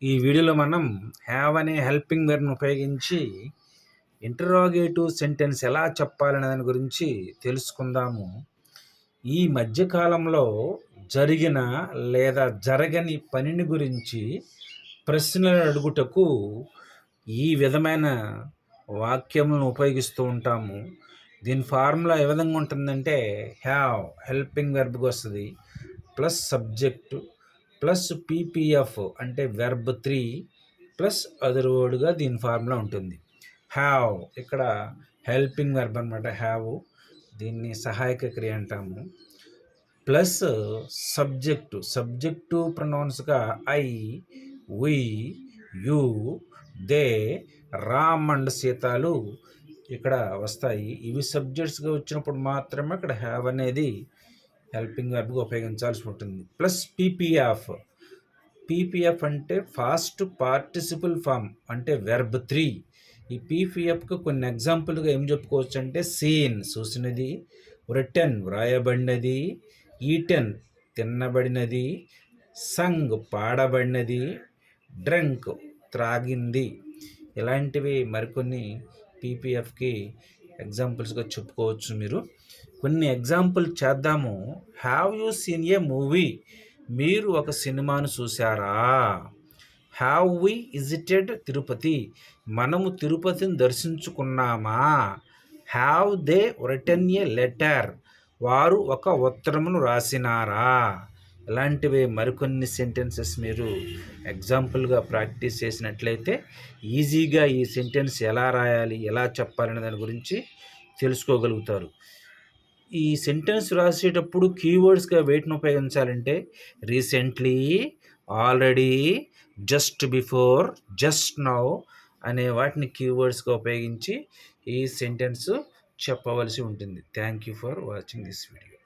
ఈ వీడియోలో మనం హ్యావ్ అనే హెల్పింగ్ వెర్బ్‌ని ఉపయోగించి ఇంటరాగేటివ్ సెంటెన్స్ ఎలా చెప్పాలనే దాని గురించి తెలుసుకుందాము. ఈ మధ్య కాలంలో జరిగిన లేదా జరగని పనిని గురించి ప్రశ్నలు అడుగుటకు ఈ విధమైన వాక్యములను ఉపయోగిస్తూ ఉంటాము. దీని ఫార్ములా ఏ విధంగా ఉంటుందంటే హ్యావ్ హెల్పింగ్ వెర్బ్‌కి వస్తది. ప్లస్ సబ్జెక్టు ప్లస్ పీపీఎఫ్ అంటే వెర్బ్ 3 ప్లస్ అదర్ వర్డ్‌గా దీని ఫార్ములా ఉంటుంది. హ్యావ్ ఇక్కడ హెల్పింగ్ వెర్బ్ అనమాట హ్యావ్. దీన్ని సహాయక క్రియ అంటాము. ప్లస్ సబ్జెక్టు ప్రొనౌన్స్‌గా I, we, you, they, Ram and సీతాలు ఇక్కడ వస్తాయి. ఇవి సబ్జెక్ట్స్‌గా వచ్చినప్పుడు మాత్రమే ఇక్కడ హ్యావ్ అనేది హెల్పింగ్ వెర్బ్‌గా ఉపయోగించాల్సి ఉంటుంది. ప్లస్ పీపీఎఫ్ అంటే ఫాస్ట్ పార్టిసిపుల్ ఫామ్ అంటే వెర్బ్ 3. ఈ పీపీఎఫ్కి కొన్ని ఎగ్జాంపుల్గా ఏం చెప్పుకోవచ్చు అంటే సీన్ చూసినది, రిటన్ వ్రాయబడినది, ఈటెన్ తిన్నబడినది, సంగ్ పాడబడినది, డ్రంక్ త్రాగింది. ఇలాంటివి మరికొన్ని పీపీఎఫ్కి ఎగ్జాంపుల్స్గా చెప్పుకోవచ్చు. మీరు కొన్ని ఎగ్జాంపుల్ చేద్దాము. Have you seen a movie? మీరు ఒక సినిమాను చూసారా? Have we visited Tirupati? మనము తిరుపతిని దర్శించుకున్నామా? Have they written a letter? వారు ఒక ఉత్తరమును రాసినారా? ఇలాంటివి మరికొన్ని సెంటెన్సెస్ మీరు ఎగ్జాంపుల్గా ప్రాక్టీస్ చేసినట్లయితే ఈజీగా ఈ సెంటెన్స్ ఎలా రాయాలి, ఎలా చెప్పాలనే దాని గురించి తెలుసుకోగలుగుతారు. ఈ సెంటెన్స్ రాసేటప్పుడు కీవర్డ్స్గా వేటిని ఉపయోగించాలంటే recently, already, just before, just now అనే వాటిని కీవర్డ్స్గా ఉపయోగించి ఈ సెంటెన్స్ చెప్పవలసి ఉంటుంది. Thank you for watching this video.